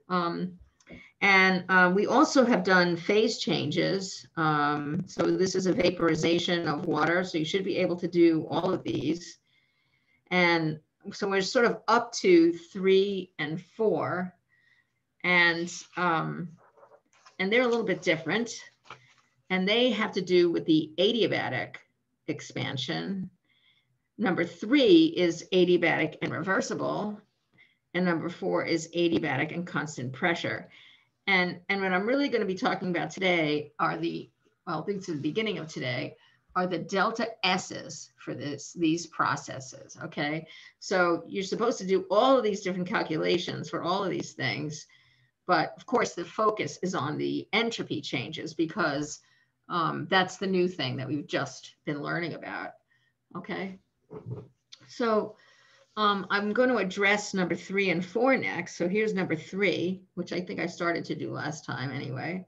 We also have done phase changes. So this is a vaporization of water. So you should be able to do all of these. And so we're sort of up to 3 and 4. And they're a little bit different. And they have to do with the adiabatic expansion. Number 3 is adiabatic and reversible. And number 4 is adiabatic and constant pressure. And what I'm really going to be talking about today are well, things at the beginning of today are the delta S's for these processes, okay? So you're supposed to do all of these different calculations for all of these things, but of course the focus is on the entropy changes because that's the new thing that we've just been learning about, okay? So I'm going to address number 3 and 4 next. So here's number 3, which I think I started to do last time anyway.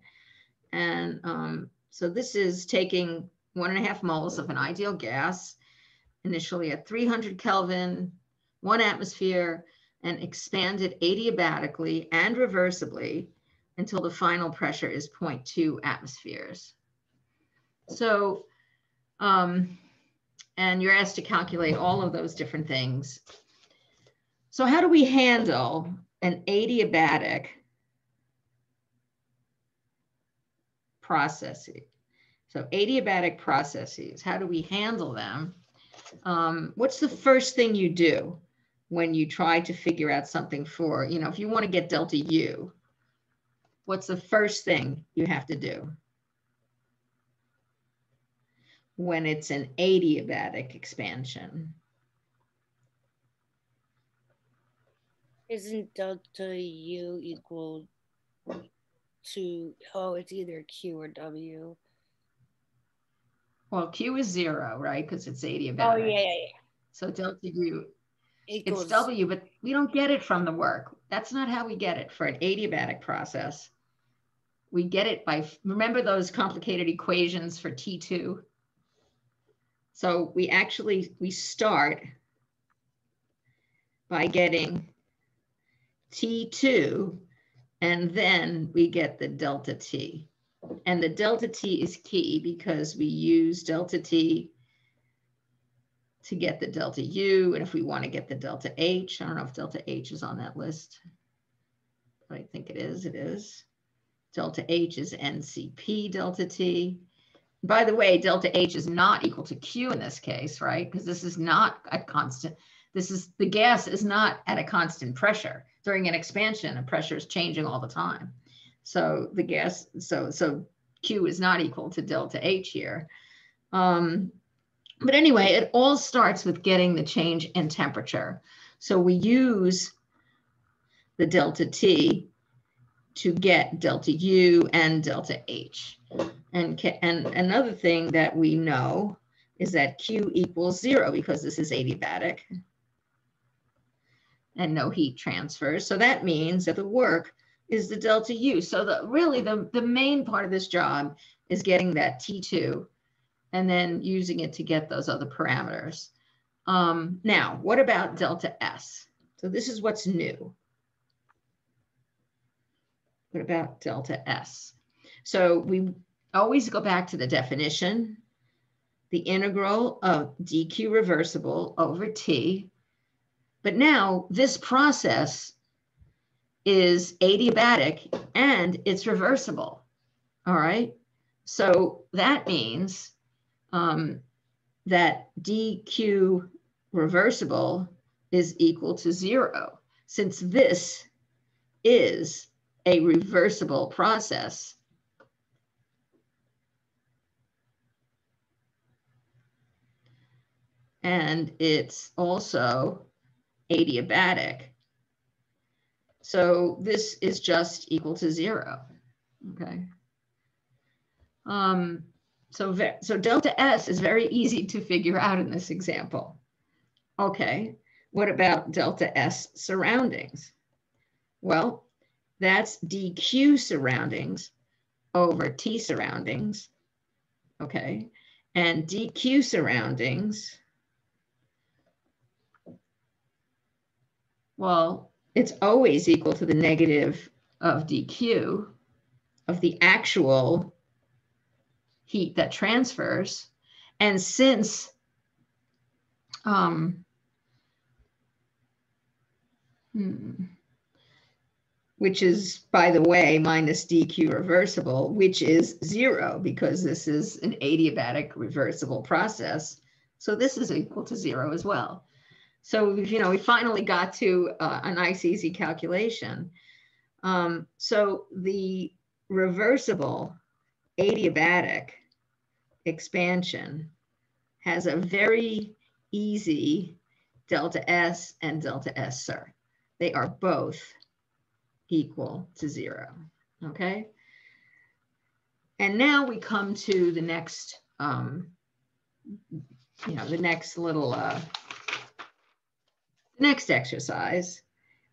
And so this is taking 1.5 moles of an ideal gas, initially at 300 Kelvin, 1 atmosphere, and expanded adiabatically and reversibly until the final pressure is 0.2 atmospheres. So, and you're asked to calculate all of those different things. So how do we handle an adiabatic processes? So adiabatic processes, how do we handle them? What's the first thing you do when you try to figure out something for, if you want to get delta U, what's the first thing you have to do when it's an adiabatic expansion? Isn't delta U equal to, it's either Q or W? Well, Q is 0, right? Because it's adiabatic. Oh, yeah. So delta U, equals, it's W, but we don't get it from the work. That's not how we get it for an adiabatic process. We get it by, remember those complicated equations for T2? So we start by getting T2, and then we get the delta T. And the delta T is key because we use delta T to get the delta U. And if we want to get the delta H, I don't know if delta H is on that list, but I think it is. Delta H is NCP delta T. By the way, delta H is not equal to Q in this case, right? Because this is not a constant. The gas is not at a constant pressure. During an expansion, the pressure is changing all the time. So the gas, so Q is not equal to delta H here. But anyway, it all starts with getting the change in temperature. So we use the delta T to get delta U and delta H. And another thing that we know is that Q equals 0 because this is adiabatic and no heat transfers. So that means that the work is the delta U. So really the main part of this job is getting that T2 and then using it to get those other parameters. Now, what about delta S? So this is what's new. What about delta S? So we always go back to the definition, the integral of dq reversible over T. But now this process is adiabatic and it's reversible, all right? So that means that dq reversible is equal to 0, since this is a reversible process. And it's also adiabatic. So this is just equal to 0, okay? So delta S is very easy to figure out in this example. Okay, what about delta S surroundings? Well, that's dq surroundings over T surroundings, okay? And dq surroundings, well, it's always equal to the negative of dq, of the actual heat that transfers. And since which is, by the way, minus dq reversible, which is 0 because this is an adiabatic reversible process. So this is equal to 0 as well. So, we finally got to a nice, easy calculation. So the reversible adiabatic expansion has a very easy delta S and delta S, sir. They are both equal to 0, okay? And now we come to the next, the next little, next exercise,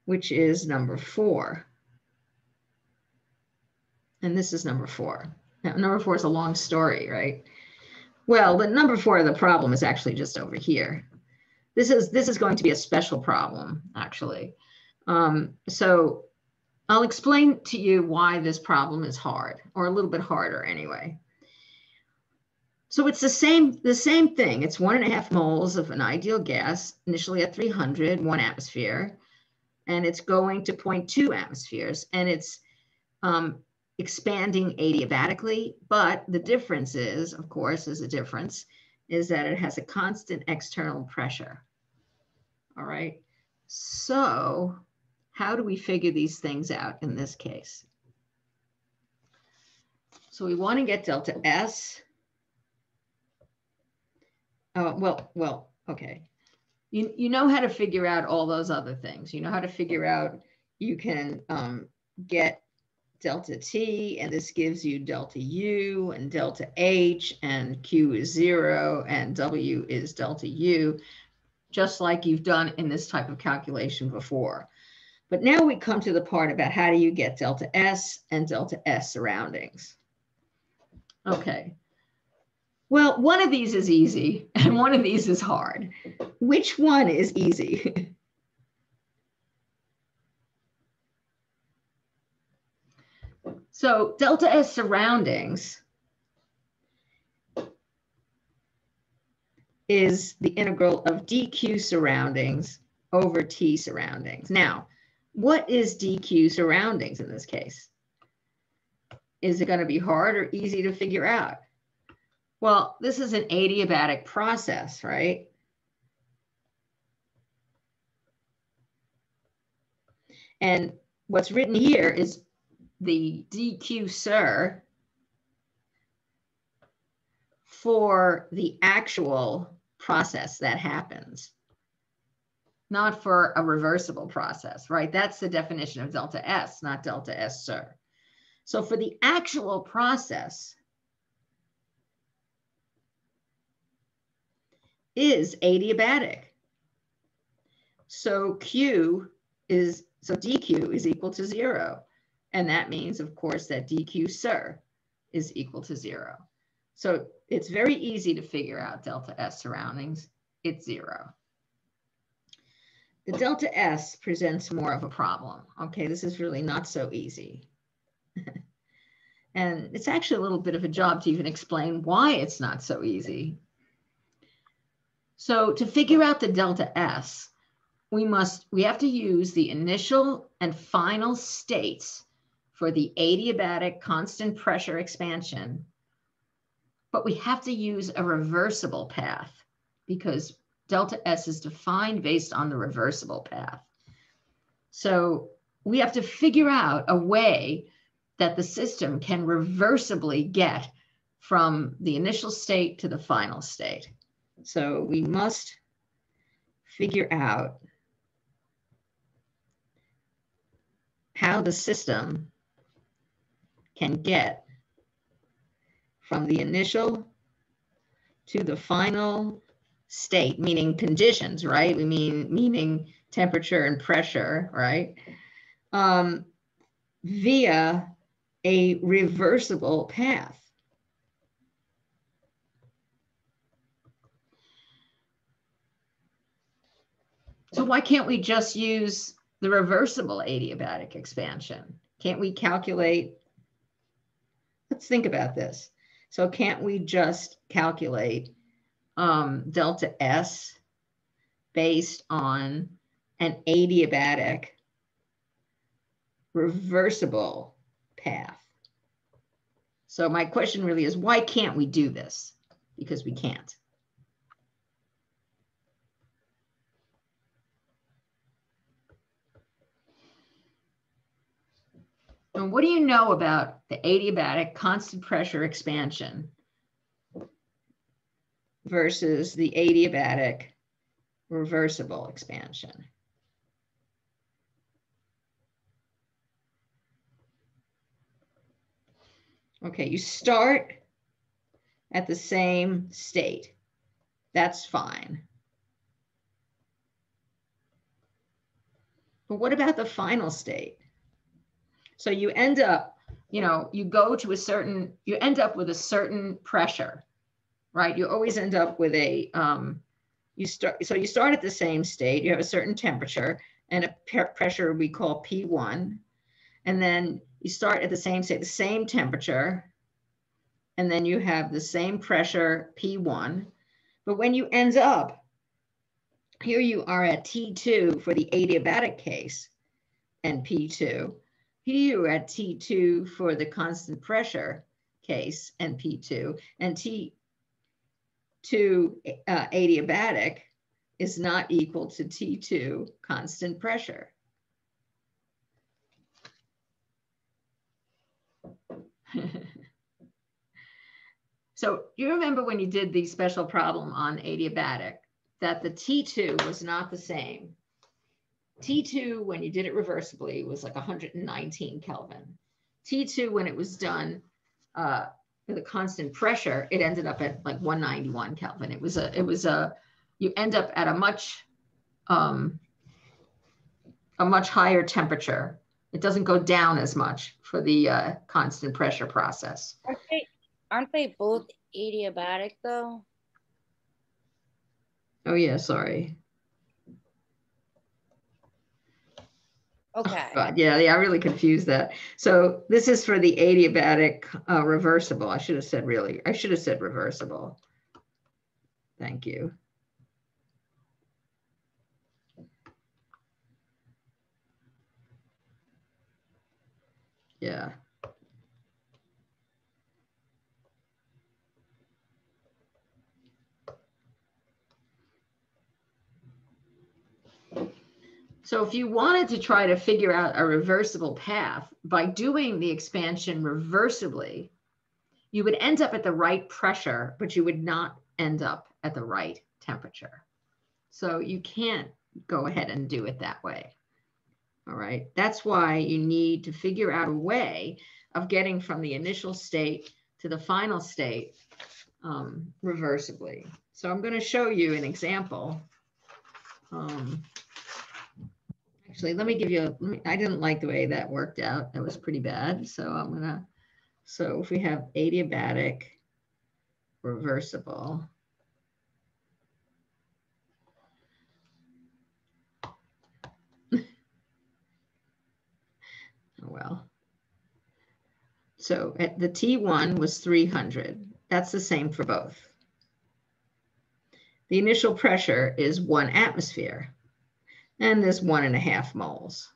which is number 4. And this is number 4. Now, number 4 is a long story, right? Well, the number 4 of the problem is actually just over here. This is going to be a special problem, actually. So I'll explain to you why this problem is hard, or a little bit harder anyway. So it's the same thing. It's 1.5 moles of an ideal gas, initially at 300, 1 atmosphere, and it's going to 0.2 atmospheres, and it's expanding adiabatically. But the difference is, of course, is that it has a constant external pressure. All right. So how do we figure these things out in this case? So we want to get delta S. Well, okay. You know how to figure out all those other things. You know how to figure out, you can get delta T, and this gives you delta U and delta H, and Q is 0 and W is delta U, just like you've done in this type of calculation before. But now we come to the part about how do you get delta S and delta S surroundings. Okay. Well, one of these is easy and one of these is hard. Which one is easy? So delta S surroundings is the integral of dq surroundings over T surroundings. Now, what is dq surroundings in this case? Is it going to be hard or easy to figure out? Well, this is an adiabatic process, right? And what's written here is the dq sur for the actual process that happens, not for a reversible process, right? That's the definition of delta S, not delta S sur. So for the actual process is adiabatic. So dq is equal to 0. And that means, of course, that dq sur is equal to 0. So it's very easy to figure out delta S surroundings. It's 0. The delta S presents more of a problem. Okay, this is really not so easy. And it's actually a little bit of a job to even explain why it's not so easy. So to figure out the delta S, we have to use the initial and final states for the adiabatic constant pressure expansion, but we have to use a reversible path because delta S is defined based on the reversible path. So we have to figure out a way that the system can reversibly get from the initial state to the final state. So we must figure out how the system can get from the initial to the final state, meaning conditions, right? Meaning temperature and pressure, right? Via a reversible path. So why can't we just use the reversible adiabatic expansion? Can't we calculate? Let's think about this. So can't we just calculate delta S based on an adiabatic reversible path? So my question really is, why can't we do this? Because we can't. And what do you know about the adiabatic constant pressure expansion versus the adiabatic reversible expansion? Okay, you start at the same state. That's fine. But what about the final state? So you end up, you go to a certain, you end up with a certain pressure, right? You always end up with a, you start at the same state, you have a certain temperature and a pressure we call P1. And then you start at the same state, the same temperature, and then you have the same pressure P1. But when you end up, here you are at T2 for the adiabatic case and P2. Here you are at T2 for the constant pressure case and P2. And T2 adiabatic is not equal to T2 constant pressure. So you remember when you did the special problem on adiabatic that the T2 was not the same. T2, when you did it reversibly, was like 119 Kelvin. T2, when it was done with a constant pressure, it ended up at like 191 Kelvin. You end up at a much higher temperature. It doesn't go down as much for the constant pressure process. Aren't they both adiabatic though? Oh yeah, sorry. Okay. Oh, God, yeah, I really confused that. So this is for the adiabatic reversible. I should have said reversible. Thank you. Yeah. So if you wanted to try to figure out a reversible path by doing the expansion reversibly, you would end up at the right pressure, but you would not end up at the right temperature. So you can't go ahead and do it that way. All right. That's why you need to figure out a way of getting from the initial state to the final state reversibly. So I'm going to show you an example. Actually, let me give you, I didn't like the way that worked out. That was pretty bad. So so if we have adiabatic reversible, oh well. So at the T1 was 300. That's the same for both. The initial pressure is 1 atmosphere, and there's 1.5 moles.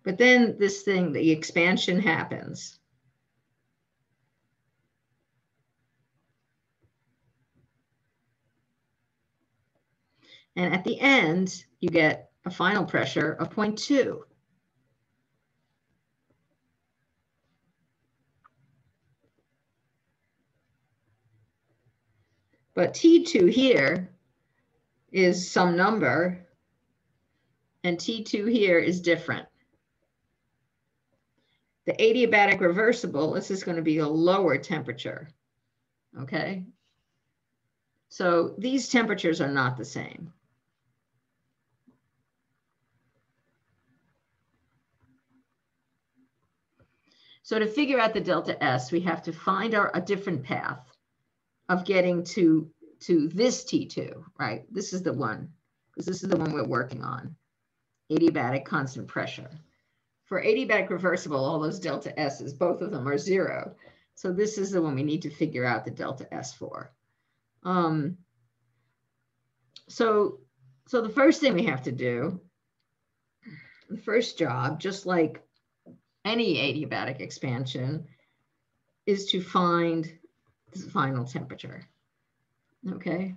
But then the expansion happens. And at the end, you get a final pressure of 0.2. But T2 here is some number, and T2 here is different. The adiabatic reversible, this is going to be a lower temperature, okay? So these temperatures are not the same. So to figure out the delta S, we have to find a different path of getting to to this T2, right? This is the one, because this is the one we're working on, adiabatic constant pressure. For adiabatic reversible, all those delta S's, both of them are 0. So this is the one we need to figure out the delta S for. So the first thing we have to do, the first job, just like any adiabatic expansion, is to find the final temperature. Okay.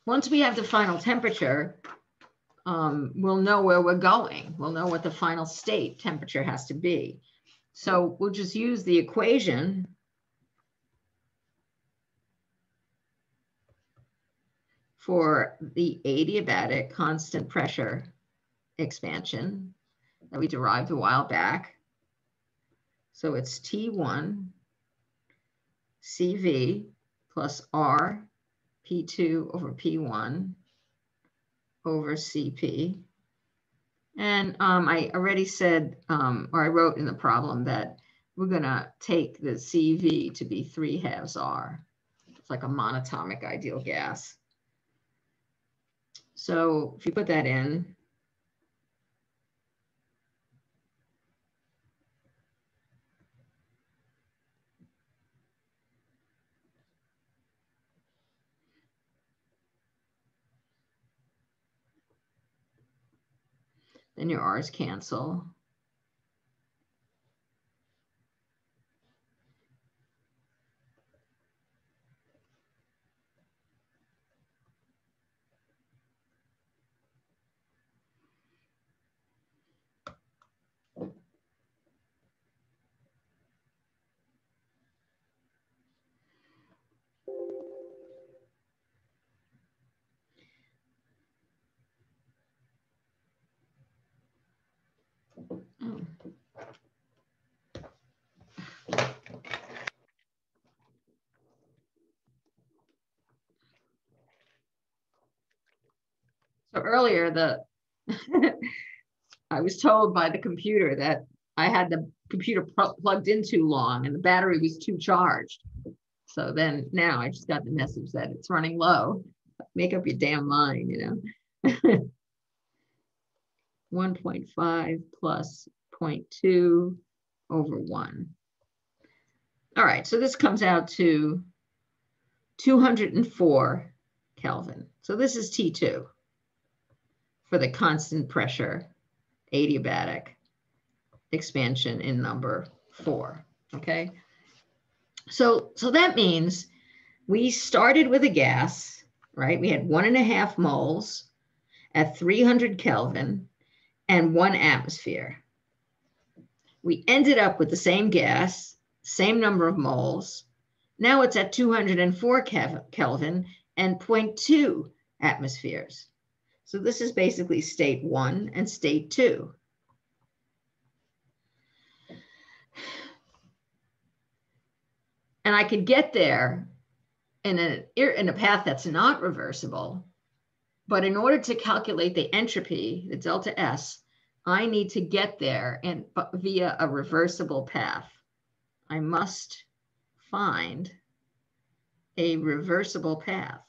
Once we have the final temperature, we'll know where we're going. We'll know what the final state temperature has to be. So we'll just use the equation for the adiabatic constant pressure expansion that we derived a while back. So it's T1 CV plus R P2 over P1 over CP. And I already said, or I wrote in the problem that we're going to take the CV to be 3/2 R. It's like a monatomic ideal gas. So if you put that in, then your R's cancel. Oh. So earlier, I was told by the computer that I had the computer plugged in too long and the battery was too charged. So then now I just got the message that it's running low. Make up your damn mind, you know. 1.5 plus 0.2 over 1. All right, so this comes out to 204 Kelvin. So this is T2 for the constant pressure adiabatic expansion in number 4, okay? So that means we started with a gas, right? We had 1.5 moles at 300 Kelvin and 1 atmosphere. We ended up with the same gas, same number of moles. Now it's at 204 Kelvin and 0.2 atmospheres. So this is basically state 1 and state 2. And I could get there in a path that's not reversible. But in order to calculate the entropy, the delta S, I need to get there via a reversible path. I must find a reversible path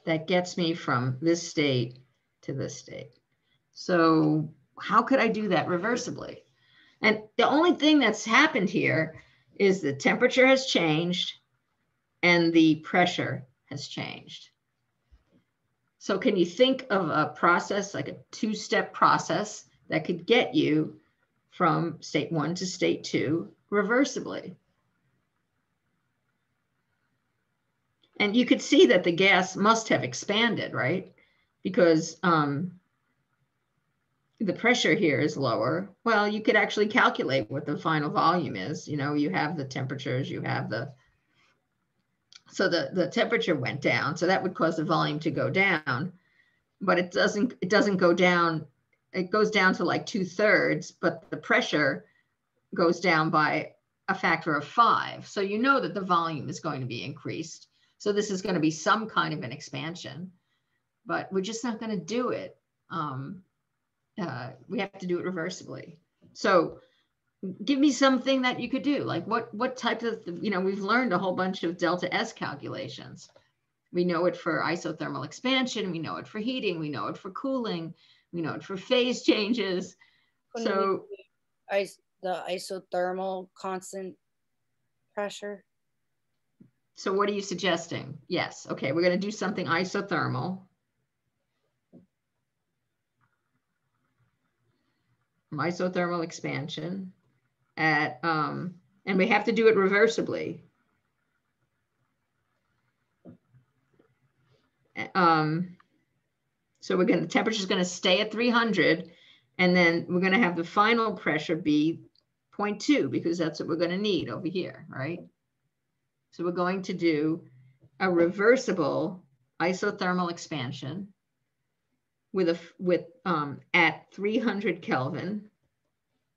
that gets me from this state to this state. So how could I do that reversibly? And the only thing that's happened here is the temperature has changed and the pressure has changed. So can you think of a process, like a 2-step process that could get you from state 1 to state 2 reversibly? And you could see that the gas must have expanded, right? Because the pressure here is lower. Well, you could actually calculate what the final volume is. You know, you have the temperatures, you have so the temperature went down. So that would cause the volume to go down, but it doesn't go down. It goes down to like 2/3, but the pressure goes down by a factor of 5. So you know that the volume is going to be increased. So this is going to be some kind of an expansion, but we're just not going to do it. We have to do it reversibly. So give me something that you could do. Like what type of, we've learned a whole bunch of delta S calculations. We know it for isothermal expansion. We know it for heating. We know it for cooling. We know it for phase changes. So the isothermal constant pressure. So what are you suggesting? Yes. Okay, we're going to do something isothermal. Isothermal expansion at, and we have to do it reversibly. So the temperature is going to stay at 300, and then we're going to have the final pressure be 0.2 because that's what we're going to need over here, right? So we're going to do a reversible isothermal expansion at 300 Kelvin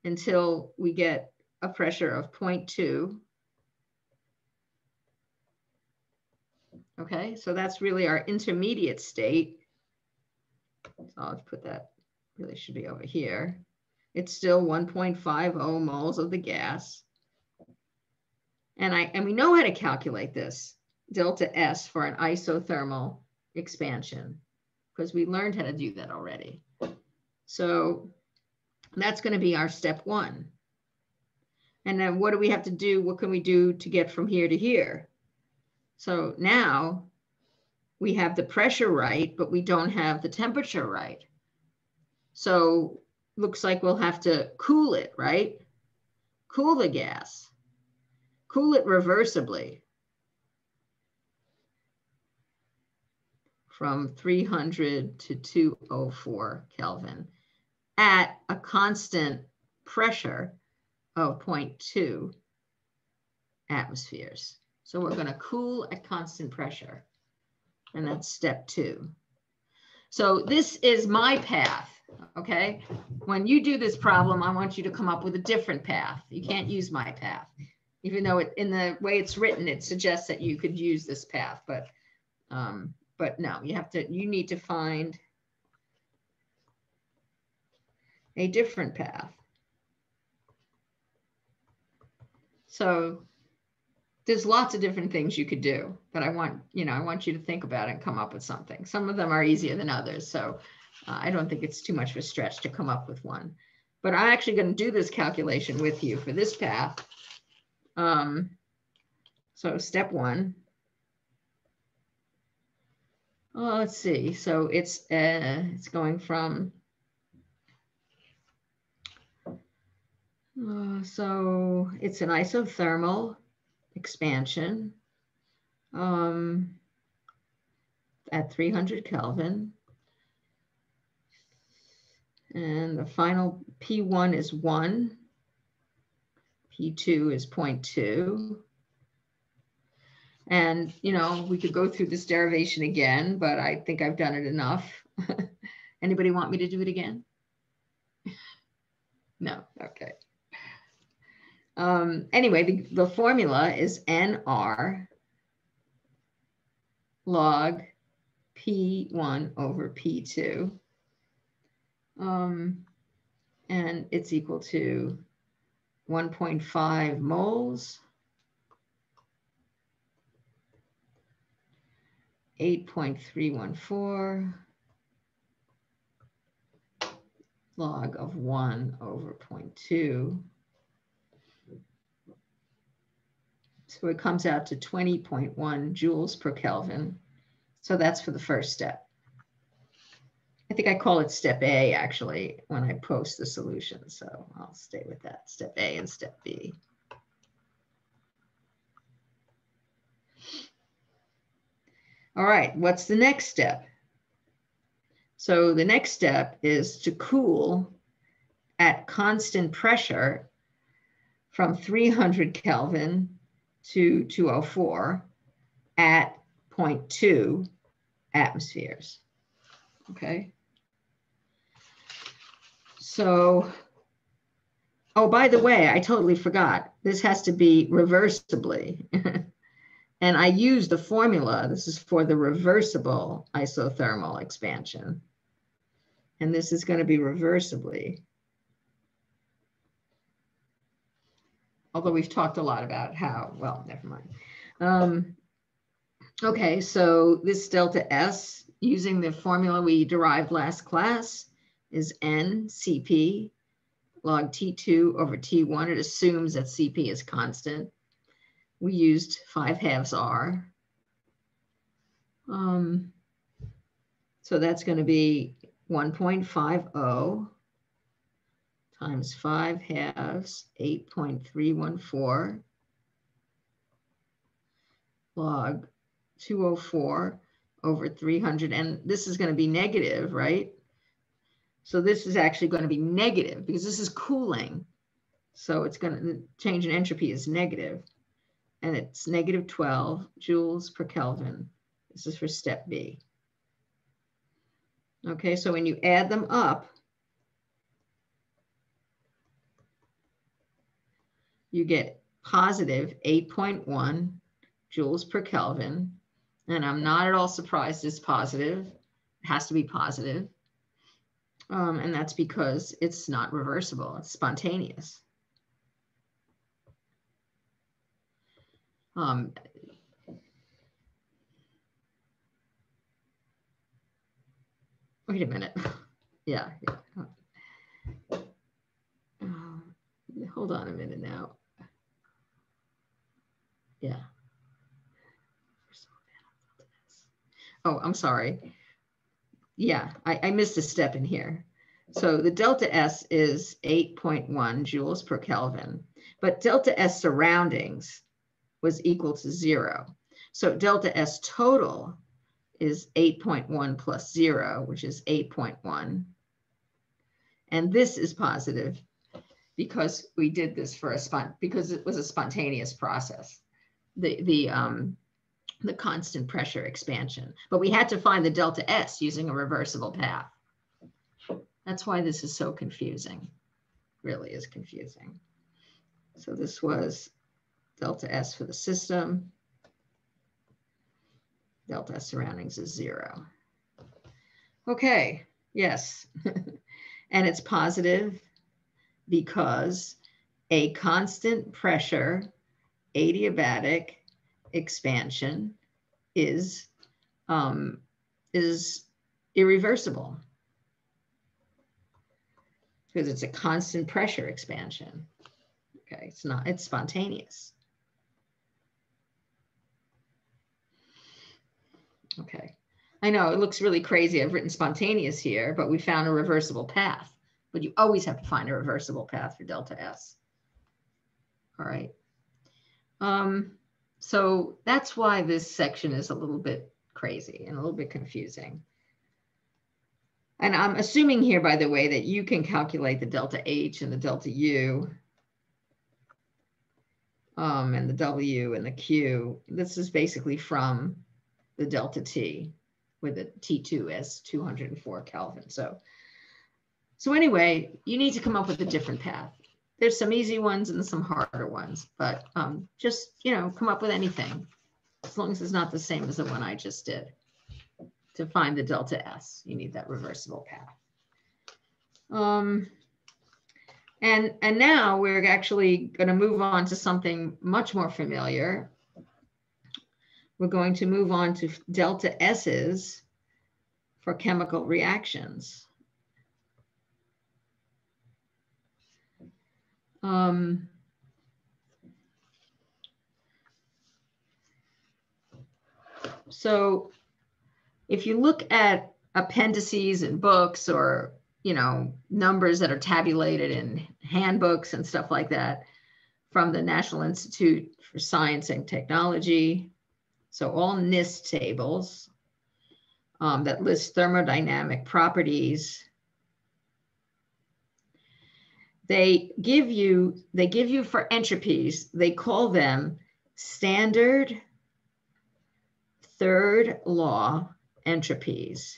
until we get a pressure of 0.2. Okay, so that's really our intermediate state. So I'll put that, really should be over here. It's still 1.50 moles of the gas. And we know how to calculate this, delta S for an isothermal expansion, because we learned how to do that already. So that's going to be our step one. And then what do we have to do? What can we do to get from here to here? So now we have the pressure right, but we don't have the temperature right. So looks like we'll have to cool it, right? Cool the gas. Cool it reversibly from 300 to 204 Kelvin at a constant pressure of 0.2 atmospheres. So we're going to cool at constant pressure, and that's step 2. So this is my path, okay? When you do this problem, I want you to come up with a different path. You can't use my path, even though in the way it's written, it suggests that you could use this path, but no, you need to find a different path. So there's lots of different things you could do, but I want you to think about it and come up with something. Some of them are easier than others, so I don't think it's too much of a stretch to come up with one. But I'm actually going to do this calculation with you for this path. So step 1. Oh, let's see. So it's going from so it's an isothermal expansion at 300 Kelvin. And the final P1 is 1. P2 is 0.2. And, we could go through this derivation again, but I think I've done it enough. Anybody want me to do it again? No, okay. Anyway, the formula is NR log P1 over P2. And it's equal to 1.5 moles, 8.314 log of 1 over 0.2. So it comes out to 20.1 joules per Kelvin. So that's for the first step. I think I call it step A actually when I post the solution. So I'll stay with that, step A and step B. All right, what's the next step? So the next step is to cool at constant pressure from 300 Kelvin to 204 at 0.2 atmospheres. Okay. So, oh, by the way, I totally forgot. This has to be reversibly. And I use the formula. This is for the reversible isothermal expansion. And this is going to be reversibly. although we've talked a lot about how, well, never mind. Okay, so this delta S, using the formula we derived last class, is N Cp log T2 over T1. It assumes that Cp is constant. We used 5/2 R. So that's going to be 1.50 times 5/2, 8.314 log 204 over 300. And this is going to be negative, right? So this is actually going to be negative because this is cooling. So it's going to, the change in entropy is negative. And it's negative 12 joules per Kelvin. This is for step B. Okay, so when you add them up, you get positive 8.1 joules per Kelvin. And I'm not at all surprised it's positive. It has to be positive. And that's because it's not reversible. It's spontaneous. Wait a minute. Yeah. Hold on a minute now. Yeah. Oh, I'm sorry. Yeah, I missed a step in here. So the delta S is 8.1 joules per Kelvin, but delta S surroundings was equal to 0. So delta S total is 8.1 plus 0, which is 8.1. And this is positive because we did this for because it was a spontaneous process, the constant pressure expansion. But we had to find the delta S using a reversible path. That's why this is so confusing. Really is confusing. So this was delta S for the system. Delta S surroundings is 0. Okay, yes. And it's positive because a constant pressure adiabatic expansion is irreversible because it's a constant pressure expansion. Okay, it's spontaneous. Okay, I know it looks really crazy. I've written spontaneous here, but we found a reversible path. But you always have to find a reversible path for delta S. All right. So that's why this section is a little bit crazy and a little bit confusing. And I'm assuming here, by the way, that you can calculate the delta H and the delta U and the W and the Q. This is basically from the delta T with the T2 as 204 Kelvin. So anyway, you need to come up with a different path. There's some easy ones and some harder ones, but just, come up with anything as long as it's not the same as the one I just did. To find the delta S, you need that reversible path. And now we're actually going to move on to something much more familiar. We're going to move on to delta S's for chemical reactions. So if you look at appendices in books or, numbers that are tabulated in handbooks and stuff like that from the National Institute for Science and Technology, so all NIST tables that list thermodynamic properties, they give you for entropies, they call them standard third law entropies.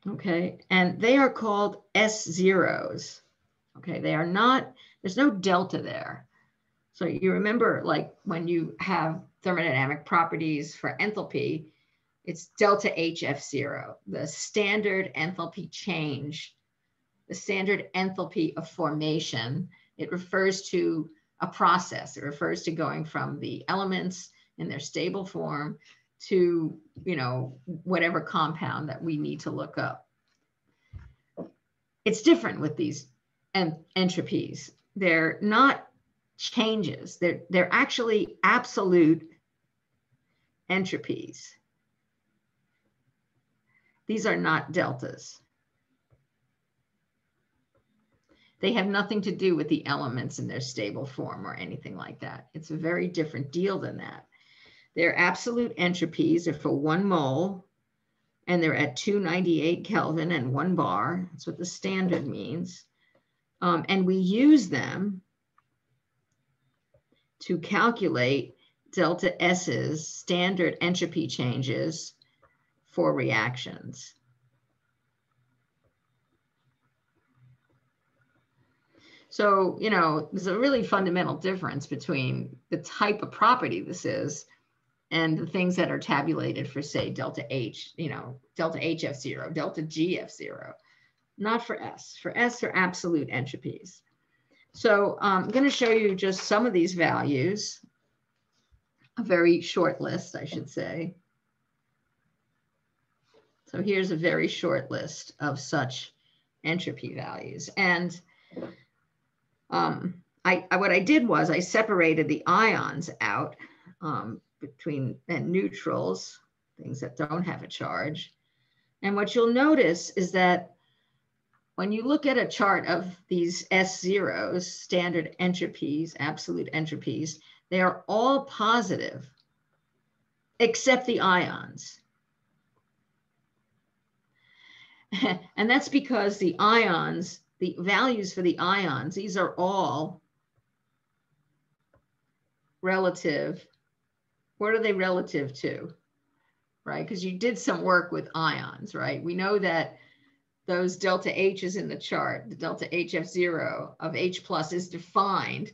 Okay, and they are called S0s. Okay, they are not, there's no delta there. So you remember, like when you have thermodynamic properties for enthalpy, it's delta HF0, the standard enthalpy change, the standard enthalpy of formation It refers to a process. It refers to going from the elements in their stable form to, you know, whatever compound that we need to look up. It's different with these entropies. They're not changes. They're actually absolute entropies. These are not deltas. They have nothing to do with the elements in their stable form or anything like that. It's a very different deal than that. They're absolute entropies. They're for 1 mole, and they're at 298 Kelvin and 1 bar. That's what the standard means. And we use them to calculate delta S's standard entropy changes for reactions. So, you know, there's a really fundamental difference between the type of property this is and the things that are tabulated for, say, delta H, you know, delta HF0, delta GF0, not for S. For S, they're absolute entropies. So I'm going to show you just some of these values, a very short list, I should say. So here's a very short list of such entropy values. And what I did was I separated the ions out between neutrals, things that don't have a charge. And what you'll notice is that when you look at a chart of these S0s, standard entropies, absolute entropies, they are all positive except the ions. And that's because the ions, the values for the ions, these are all relative. What are they relative to, right? Because you did some work with ions, right? We know that those delta H's in the chart, the delta HF0 of H plus is defined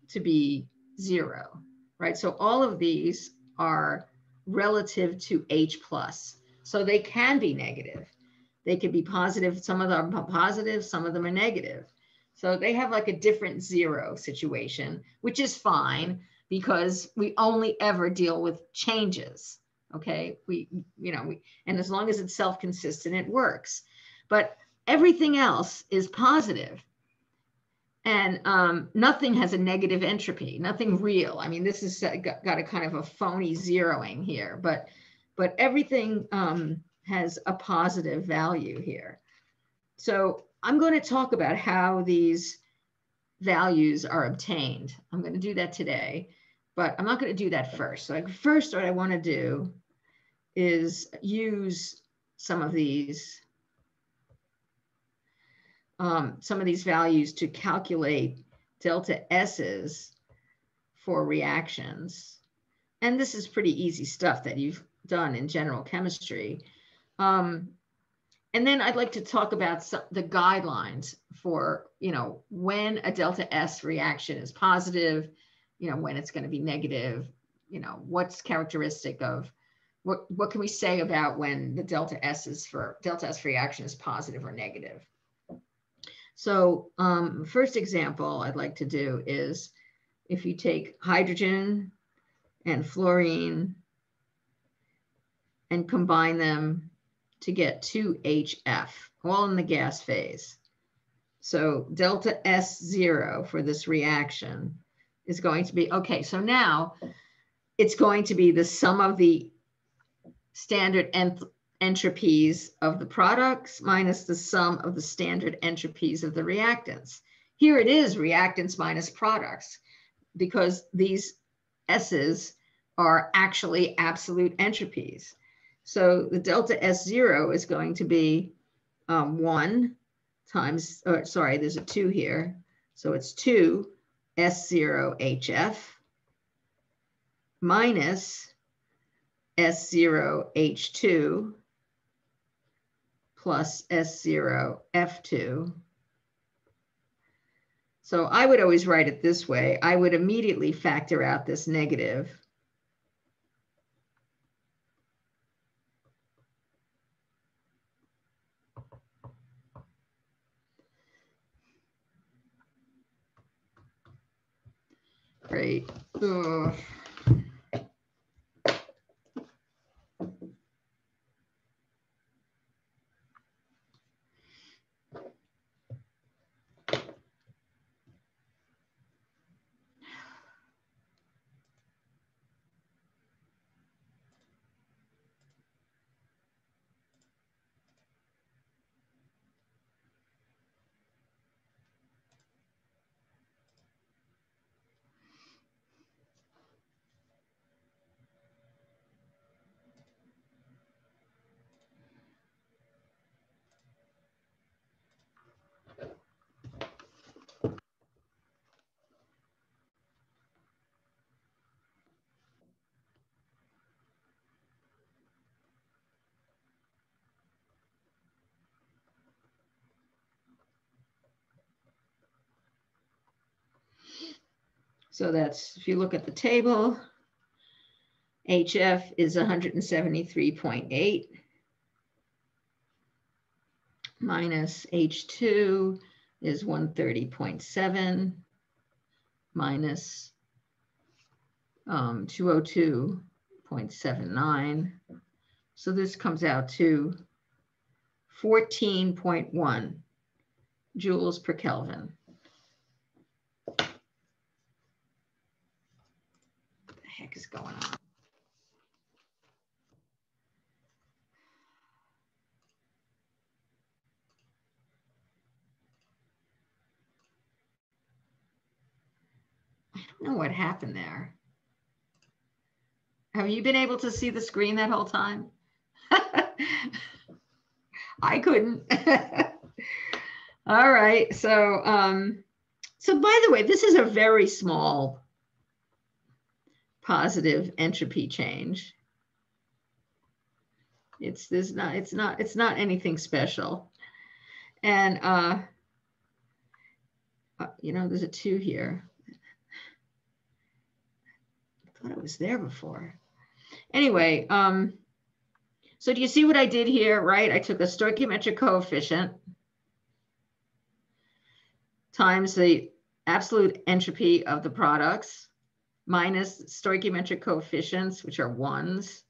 to be 0, right? So all of these are relative to H plus. So they can be negative. They could be positive. Some of them are positive, some of them are negative. So they have like a different 0 situation, which is fine because we only ever deal with changes. Okay, and as long as it's self-consistent, it works. But everything else is positive. And nothing has a negative entropy, nothing real. I mean, this has got a kind of a phony zeroing here, but everything has a positive value here. So I'm going to talk about how these values are obtained. I'm going to do that today, but I'm not going to do that first. So first, what I want to do is use some of these values to calculate delta S's for reactions. And this is pretty easy stuff that you've done in general chemistry. And then I'd like to talk about the guidelines for, when a delta S reaction is positive, when it's going to be negative, what's characteristic of, what can we say about when the delta S reaction is positive or negative? So first example I'd like to do is if you take hydrogen and fluorine and combine them to get 2HF, all in the gas phase. So delta S0 for this reaction is going to be, okay, so now it's going to be the sum of the standard entropies of the products minus the sum of the standard entropies of the reactants. Here it is reactants minus products because these S's are actually absolute entropies. So the delta S0 is going to be 1 times, there's a 2 here. So it's 2 S0HF minus S0H2 plus S0F2. So I would always write it this way. I would immediately factor out this negative. Great. Ugh. So that's, if you look at the table, HF is 173.8 minus H2 is 130.7 minus 202.79. So this comes out to 14.1 joules per Kelvin. What the heck is going on? I don't know what happened there. Have you been able to see the screen that whole time? I couldn't. All right. So, so by the way, this is a very small positive entropy change. It's not anything special. And you know, there's a 2 here. I thought it was there before. Anyway, so do you see what I did here, right? I took the stoichiometric coefficient times the absolute entropy of the products minus stoichiometric coefficients, which are 1s,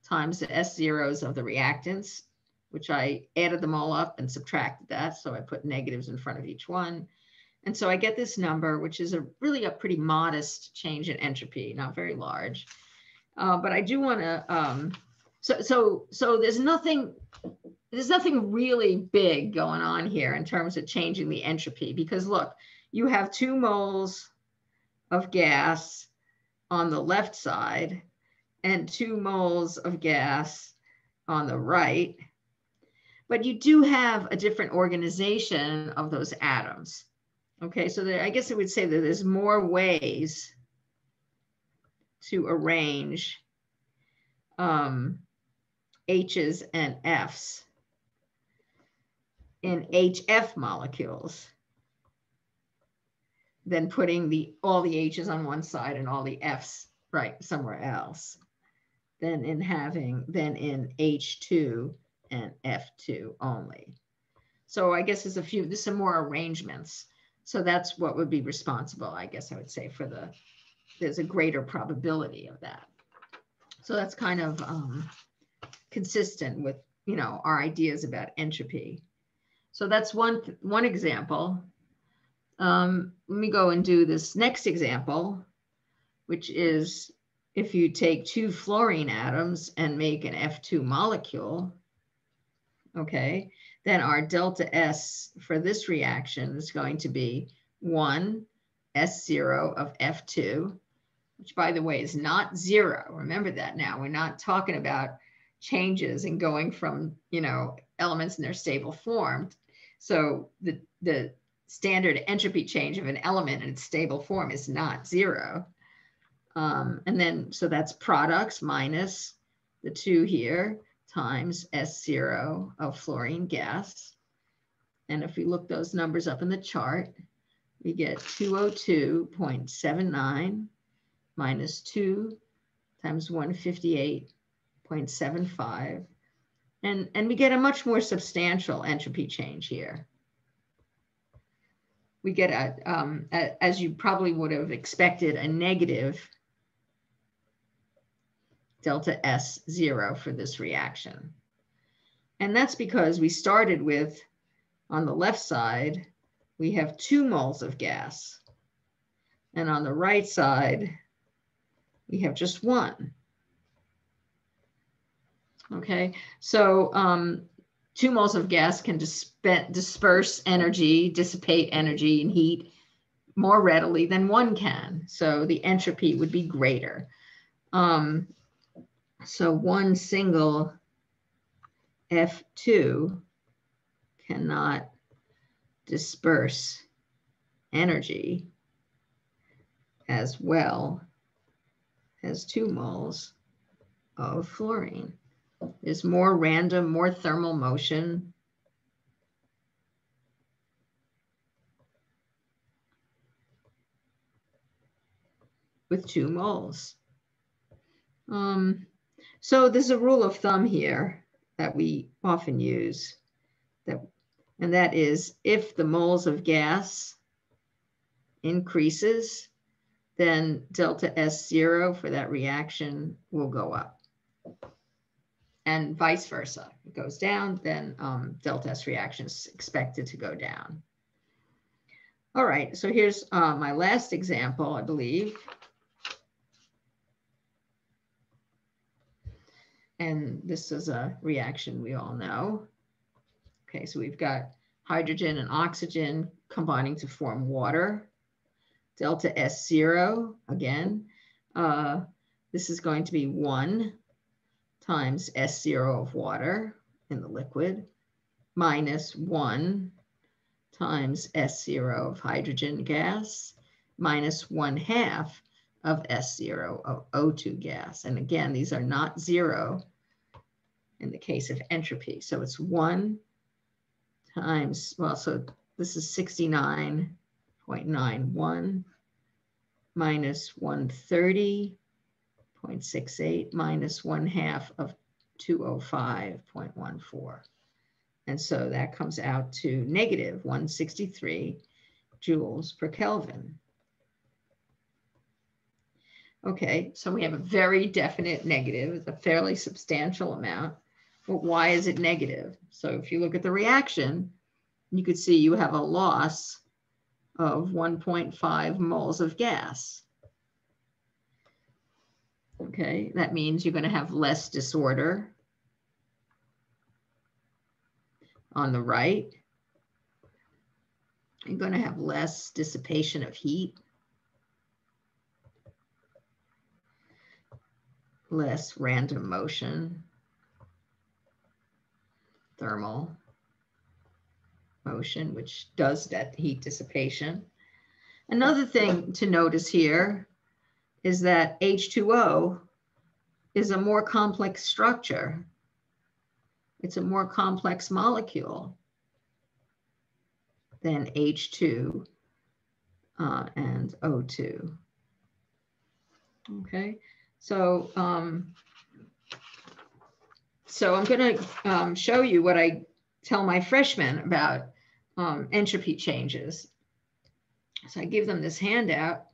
times the S0s of the reactants, which I added them all up and subtracted that. So I put negatives in front of each one. And so I get this number, which is really a pretty modest change in entropy, not very large. But I do want to, so there's nothing really big going on here in terms of changing the entropy, because look, you have 2 moles of gas on the left side and 2 moles of gas on the right, but you do have a different organization of those atoms. Okay, so I guess I would say that there's more ways to arrange H's and F's in HF molecules than putting all the H's on one side and all the F's right somewhere else, than in H2 and F2 only. So I guess there's some more arrangements. So that's what would be responsible, I guess I would say, there's a greater probability of that. So that's kind of consistent with, you know, our ideas about entropy. So that's one example. Let me go and do this next example, which is if you take 2 fluorine atoms and make an F2 molecule, okay, then our delta S for this reaction is going to be 1 S0 of F2, which by the way is not 0. Remember that now. We're not talking about changes and going from, you know, elements in their stable form. So the standard entropy change of an element in its stable form is not 0. And then, so that's products minus the 2 here times S0 of fluorine gas. And if we look those numbers up in the chart, we get 202.79 minus 2 times 158.75. And we get a much more substantial entropy change here. we get as you probably would have expected, a negative delta S0 for this reaction. And that's because we started with, on the left side, we have 2 moles of gas. And on the right side, we have just 1. Okay, so 2 moles of gas can disperse energy, dissipate energy and heat more readily than 1 can. So the entropy would be greater. So 1 single F2 cannot disperse energy as well as 2 moles of fluorine. There's more random, more thermal motion. With 2 moles. So there's a rule of thumb here that we often use, and that is if the moles of gas increases, then delta S0 for that reaction will go up. And vice versa. It goes down, then delta S reaction is expected to go down. All right, so here's my last example, I believe. And this is a reaction we all know. Okay, so we've got hydrogen and oxygen combining to form water. Delta S0, again, this is going to be 1 times S0 of water in the liquid minus 1 times S0 of hydrogen gas minus 1/2 of S0 of O2 gas. And again, these are not 0 in the case of entropy. So it's 1 times, well, so this is 69.91 minus 130.68 minus 1/2 of 205.14. And so that comes out to negative 163 joules per Kelvin. Okay, so we have a very definite negative. It's a fairly substantial amount. But why is it negative? So if you look at the reaction, you could see you have a loss of 1.5 moles of gas. Okay, that means you're going to have less disorder on the right. You're going to have less dissipation of heat, less random motion, thermal motion, which does that heat dissipation. Another thing to notice here is that H2O is a more complex structure. It's a more complex molecule than H2 and O2. Okay, so I'm going to show you what I tell my freshmen about entropy changes. So I give them this handout,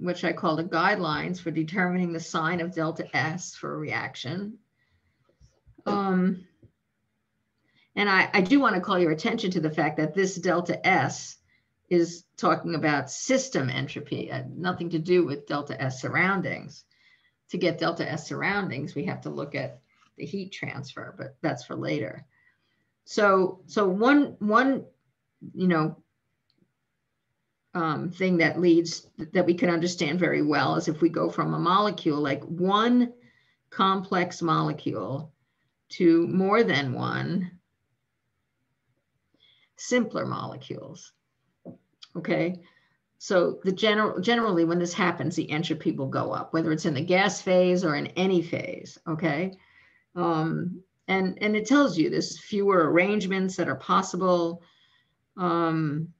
which I call the guidelines for determining the sign of delta S for a reaction. And I do want to call your attention to the fact that this delta S is talking about system entropy, nothing to do with delta S surroundings. To get delta S surroundings, we have to look at the heat transfer, but that's for later. So one thing that we can understand very well is if we go from a molecule, like one complex molecule, to more than one simpler molecules. Okay, so generally when this happens, the entropy will go up, whether it's in the gas phase or in any phase. Okay, and it tells you there's fewer arrangements that are possible when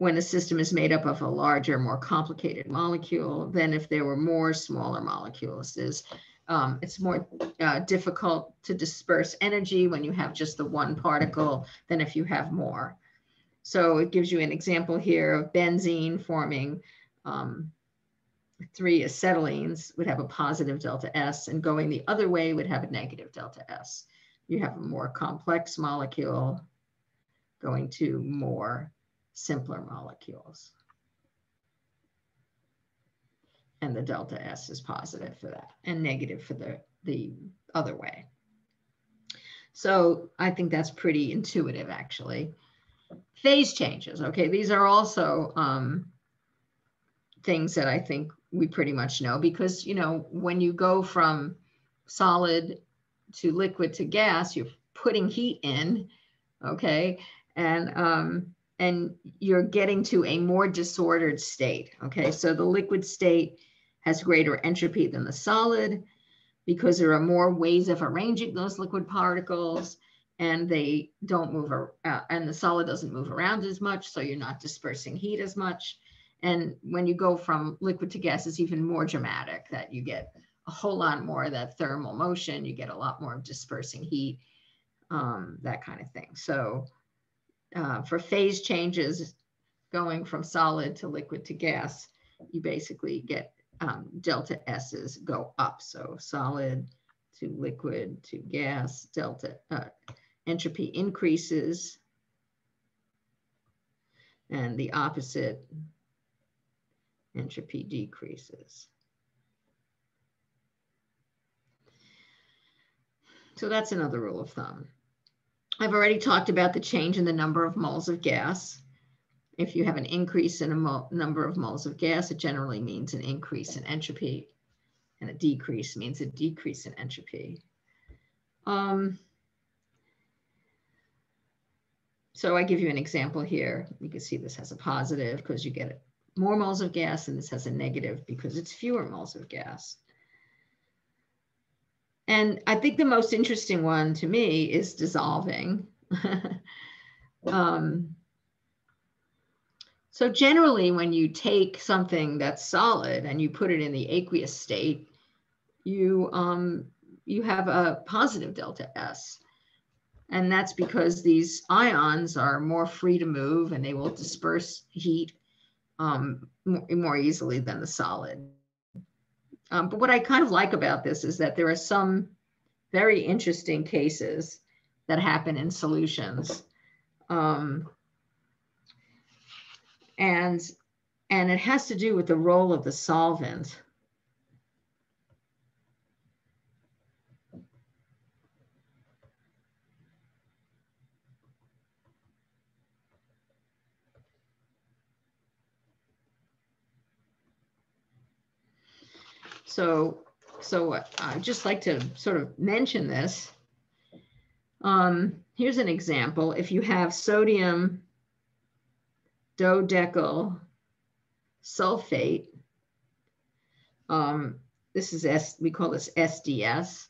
a system is made up of a larger, more complicated molecule than if there were more smaller molecules. It's more difficult to disperse energy when you have just the one particle than if you have more. So it gives you an example here of benzene forming 3 acetylenes would have a positive delta S, and going the other way would have a negative delta S. You have a more complex molecule going to more simpler molecules. And the delta S is positive for that and negative for the other way. So I think that's pretty intuitive, actually. Phase changes. Okay, these are also things that I think we pretty much know, because, you know, when you go from solid to liquid to gas, you're putting heat in, okay, and you're getting to a more disordered state. Okay, so the liquid state has greater entropy than the solid because there are more ways of arranging those liquid particles, and they don't move, and the solid doesn't move around as much, so you're not dispersing heat as much. And when you go from liquid to gas, it's even more dramatic, that you get a whole lot more of that thermal motion, you get a lot more of dispersing heat, that kind of thing. So for phase changes, going from solid to liquid to gas, you basically get delta S's go up. So solid to liquid to gas, delta entropy increases, and the opposite, entropy decreases. So that's another rule of thumb. I've already talked about the change in the number of moles of gas. If you have an increase in a number of moles of gas, it generally means an increase in entropy, and a decrease means a decrease in entropy. So I give you an example here. You can see this has a positive because you get more moles of gas, and this has a negative because it's fewer moles of gas. And I think the most interesting one to me is dissolving. So generally, when you take something that's solid and you put it in the aqueous state, you have a positive delta S. And that's because these ions are more free to move, and they will disperse heat more easily than the solid. But what I kind of like about this is that there are some very interesting cases that happen in solutions. And it has to do with the role of the solvent. So I'd just like to sort of mention this. Here's an example. If you have sodium dodecyl sulfate, this is we call this SDS.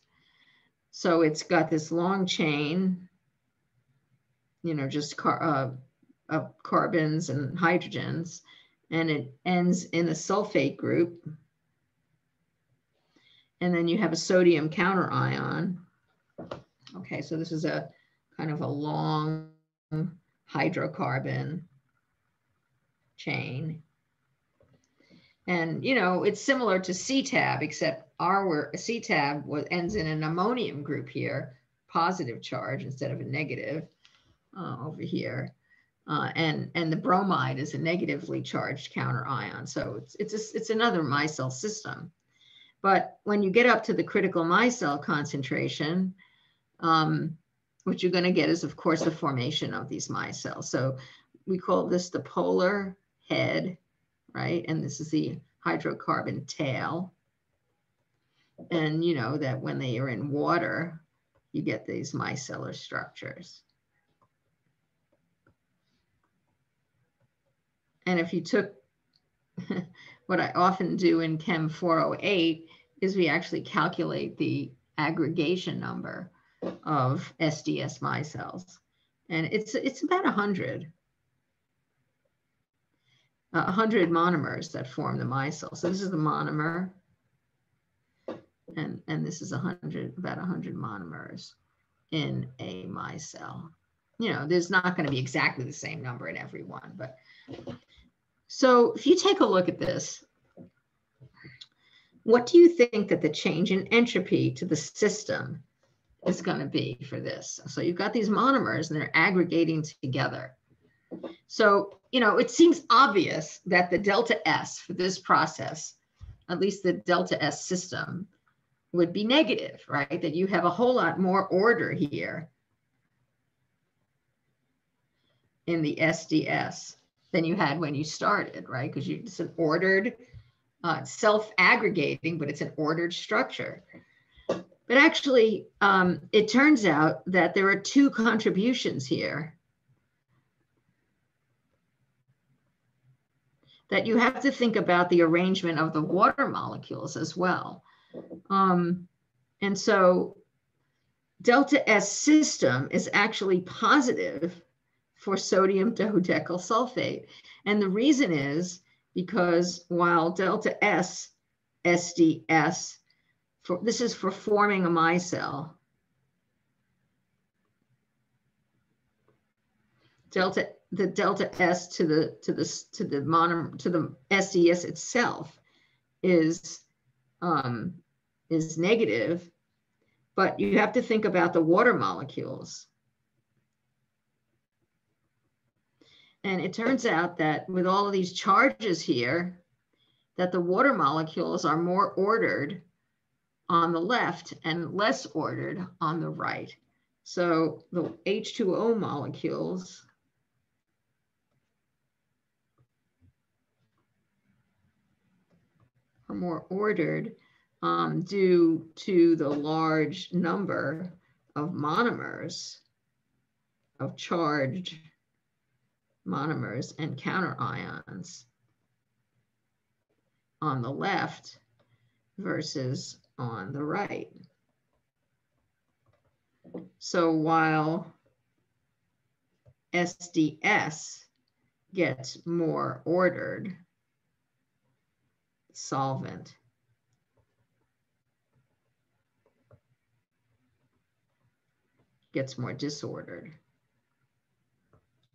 So it's got this long chain, you know, just of carbons and hydrogens, and it ends in a sulfate group. And then you have a sodium counter ion. Okay, so this is a kind of a long hydrocarbon chain. And, you know, it's similar to CTAB, except our CTAB ends in an ammonium group here, positive charge instead of a negative over here. And the bromide is a negatively charged counter ion. So it's another micelle system. But when you get up to the critical micelle concentration, what you're going to get is, of course, the formation of these micelles. So we call this the polar head, right? And this is the hydrocarbon tail. And you know that when they are in water, you get these micellar structures. And if you took what I often do in Chem 408 is we actually calculate the aggregation number of SDS micelles. And it's about 100 monomers that form the micelle. So this is the monomer, and this is about 100 monomers in a micelle. you know, there's not going to be exactly the same number in every one. But so if you take a look at this, what do you think that the change in entropy to the system is going to be for this? So you've got these monomers and they're aggregating together. So, you know, it seems obvious that the delta S for this process, at least the delta S system, would be negative, right? That you have a whole lot more order here in the SDS than you had when you started, right? Because it's an ordered, self-aggregating, but it's an ordered structure. But actually, it turns out that there are two contributions here that you have to think about the arrangement of the water molecules as well. And so delta S system is actually positive for sodium dodecyl sulfate. And the reason is because while delta S SDS, this is for forming a micelle. The delta S to the SDS itself is negative, but you have to think about the water molecules. And it turns out that with all of these charges here, that the water molecules are more ordered on the left and less ordered on the right. So the H2O molecules are more ordered due to the large number of monomers, of charged monomers and counter ions on the left versus on the right. So while SDS gets more ordered, solvent gets more disordered.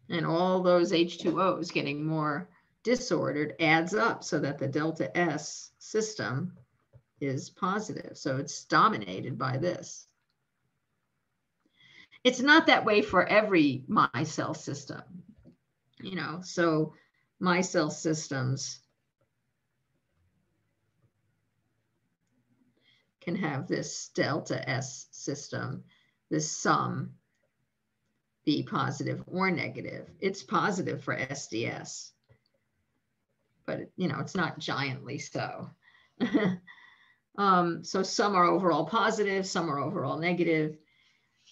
And all those H2Os getting more disordered adds up so that the delta S system is positive. So it's dominated by this. It's not that way for every micelle system, you know, so micelle systems can have this delta S system, this sum, be positive or negative. It's positive for SDS, but you know, it's not giantly so. So some are overall positive, some are overall negative.